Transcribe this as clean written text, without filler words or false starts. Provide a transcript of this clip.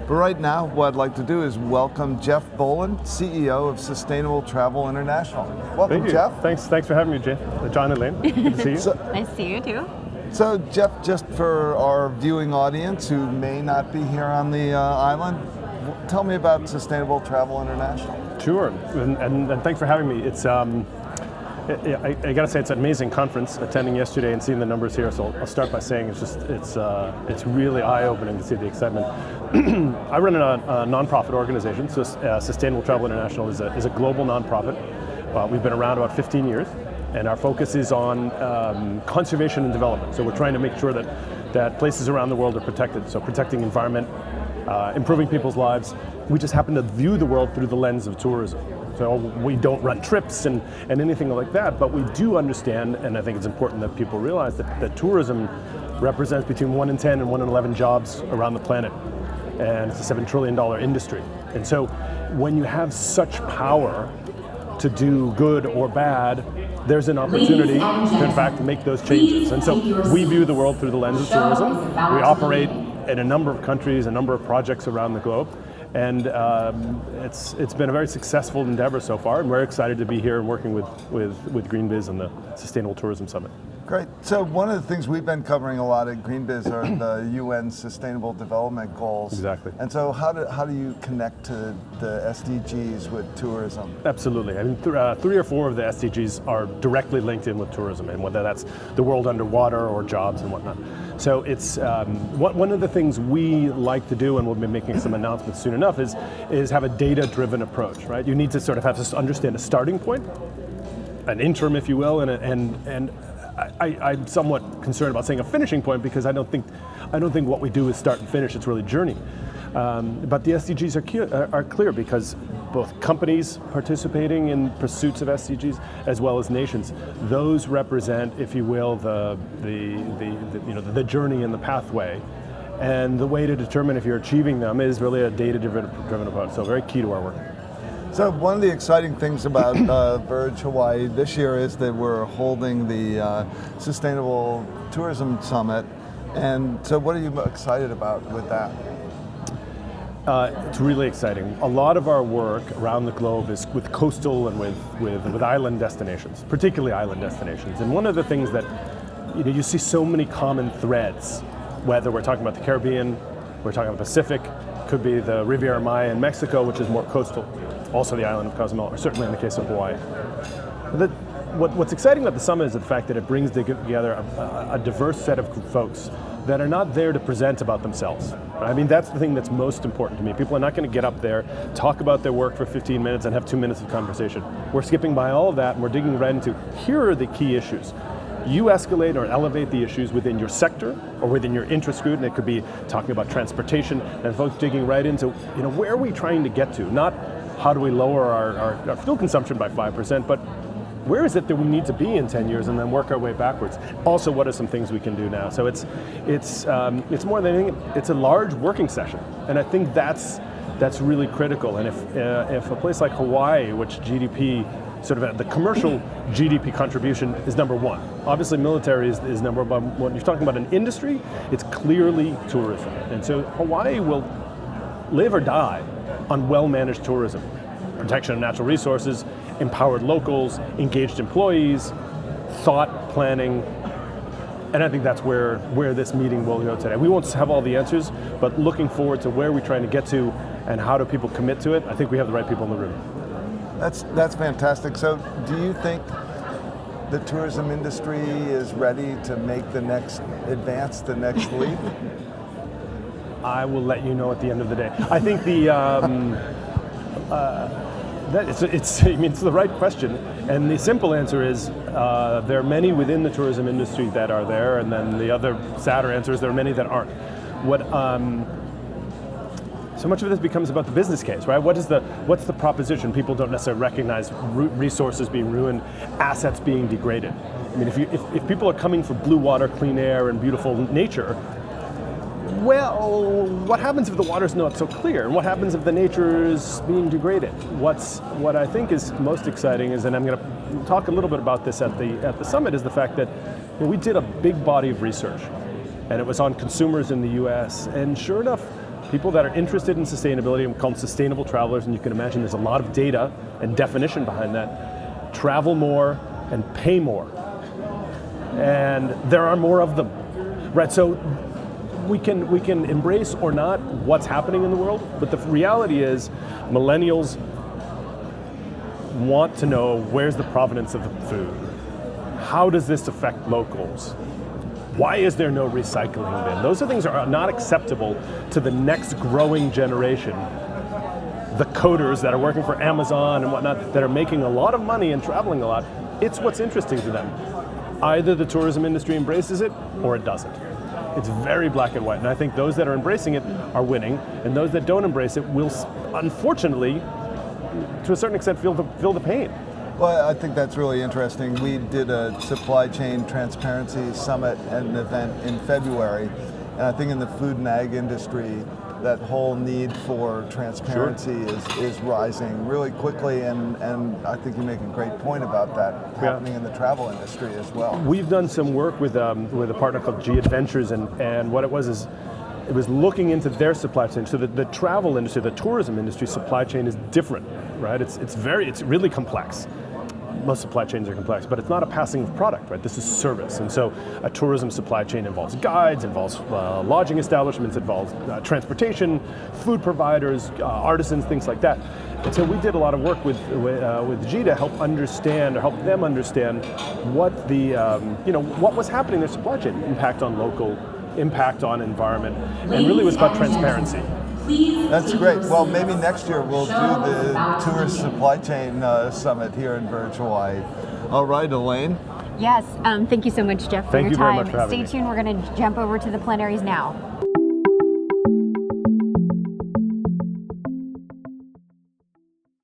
But right now, what I'd like to do is welcome Jeff Boland, CEO of Sustainable Travel International. Welcome, Thank you. Jeff. Thanks for having me, John and Lane. Good to see you. Nice to see you too. So, Jeff, just for our viewing audience who may not be here on the island, tell me about Sustainable Travel International. Sure, and thanks for having me. It's I got to say, it's an amazing conference. Attending yesterday and seeing the numbers here, so I'll start by saying it's really eye-opening to see the excitement. I run a nonprofit organization, so Sustainable Travel International is a global nonprofit. We've been around about 15 years, and our focus is on conservation and development. So we're trying to make sure that places around the world are protected. So protecting environment, improving people's lives. We just happen to view the world through the lens of tourism. So we don't run trips and anything like that, but we do understand, and I think it's important that people realize that tourism represents between 1 in 10 and 1 in 11 jobs around the planet. And it's a $7 trillion industry. And so when you have such power to do good or bad, there's an opportunity to in fact make those changes. And so we view the world through the lens of tourism. We operate in a number of countries, a number of projects around the globe. And it's been a very successful endeavor so far, and we're excited to be here and working with GreenBiz and the Sustainable Tourism Summit. Great. So one of the things we've been covering a lot at GreenBiz are the UN Sustainable Development Goals. Exactly. And so how do you connect to the SDGs with tourism? Absolutely. I mean, 3 or 4 of the SDGs are directly linked in with tourism, and whether that's the world underwater or jobs and whatnot. So it's one of the things we like to do, and we'll be making some announcements soon enough, is have a data-driven approach, right? You need to sort of have to understand a starting point, an interim, if you will, and I'm somewhat concerned about saying a finishing point because I don't think what we do is start and finish. It's really journey. But the SDGs are clear because both companies participating in pursuits of SDGs as well as nations, those represent, if you will, the journey and the pathway. And the way to determine if you're achieving them is really a data-driven approach. So very key to our work. So one of the exciting things about Verge Hawaii this year is that we're holding the Sustainable Tourism Summit. And so what are you excited about with that? It's really exciting. A lot of our work around the globe is with coastal and with island destinations, particularly island destinations. And one of the things that you see so many common threads, whether we're talking about the Caribbean, we're talking about the Pacific, could be the Riviera Maya in Mexico, which is more coastal. Also the island of Cozumel, or certainly in the case of Hawaii. What's exciting about the summit is the fact that it brings together a diverse set of folks that are not there to present about themselves. I mean, that's the thing that's most important to me. People are not going to get up there, talk about their work for 15 minutes and have 2 minutes of conversation. We're skipping by all of that and we're digging right into, here are the key issues. You escalate or elevate the issues within your sector or within your interest group, and it could be talking about transportation, and folks digging right into, where are we trying to get to? Not how do we lower our fuel consumption by 5%, but where is it that we need to be in 10 years and then work our way backwards? Also, what are some things we can do now? So it's more than anything, it's a large working session. And I think that's really critical. And if a place like Hawaii, which GDP, sort of the commercial GDP contribution is number 1. Obviously military is number 1. When you're talking about an industry, it's clearly tourism. And so Hawaii will live or die on well-managed tourism. Protection of natural resources, empowered locals, engaged employees, thought planning, and I think that's where this meeting will go today. We won't have all the answers, but looking forward to where we're trying to get to and how do people commit to it. I think we have the right people in the room. That's fantastic. So do you think the tourism industry is ready to make the next leap? I will let you know at the end of the day. I think it's the right question, and the simple answer is there are many within the tourism industry that are there, and then the other sadder answer is there are many that aren't. So much of this becomes about the business case, right? What's the proposition? People don't necessarily recognize resources being ruined, assets being degraded. I mean, if people are coming for blue water, clean air, and beautiful nature, well, what happens if the water's not so clear? And what happens if the nature is being degraded? What I think is most exciting is, and I'm going to talk a little bit about this at the summit, is the fact that we did a big body of research, and it was on consumers in the U.S. And sure enough, people that are interested in sustainability, and we call them sustainable travelers, and you can imagine there's a lot of data and definition behind that, travel more and pay more. And there are more of them, right? So we can embrace or not what's happening in the world, but the reality is millennials want to know where's the provenance of the food. How does this affect locals? Why is there no recycling bin? Those are things that are not acceptable to the next growing generation. The coders that are working for Amazon and whatnot, that are making a lot of money and traveling a lot, it's what's interesting to them. Either the tourism industry embraces it or it doesn't. It's very black and white, and I think those that are embracing it are winning, and those that don't embrace it will, unfortunately, to a certain extent, feel the pain. Well, I think that's really interesting. We did a supply chain transparency summit and an event in February, and I think in the food and ag industry, that whole need for transparency is rising really quickly, and I think you make a great point about that happening in the travel industry as well. We've done some work with a partner called G Adventures, and what it was it was looking into their supply chain. So the travel industry, the tourism industry supply chain is different, right? It's really complex. Most supply chains are complex, but it's not a passing of product, right? This is service. And so a tourism supply chain involves guides, involves lodging establishments, involves transportation, food providers, artisans, things like that. And so we did a lot of work with G to help them understand what the, what was happening in their supply chain, impact on local, impact on environment, and really was about transparency. That's great. Well, maybe next year we'll do the Tourist Supply Chain Summit here in Verge Hawaii. All right, Elaine. Yes, thank you so much, Jeff, for Thank your you very time. much for having Stay me. tuned. We're going to jump over to the plenaries now.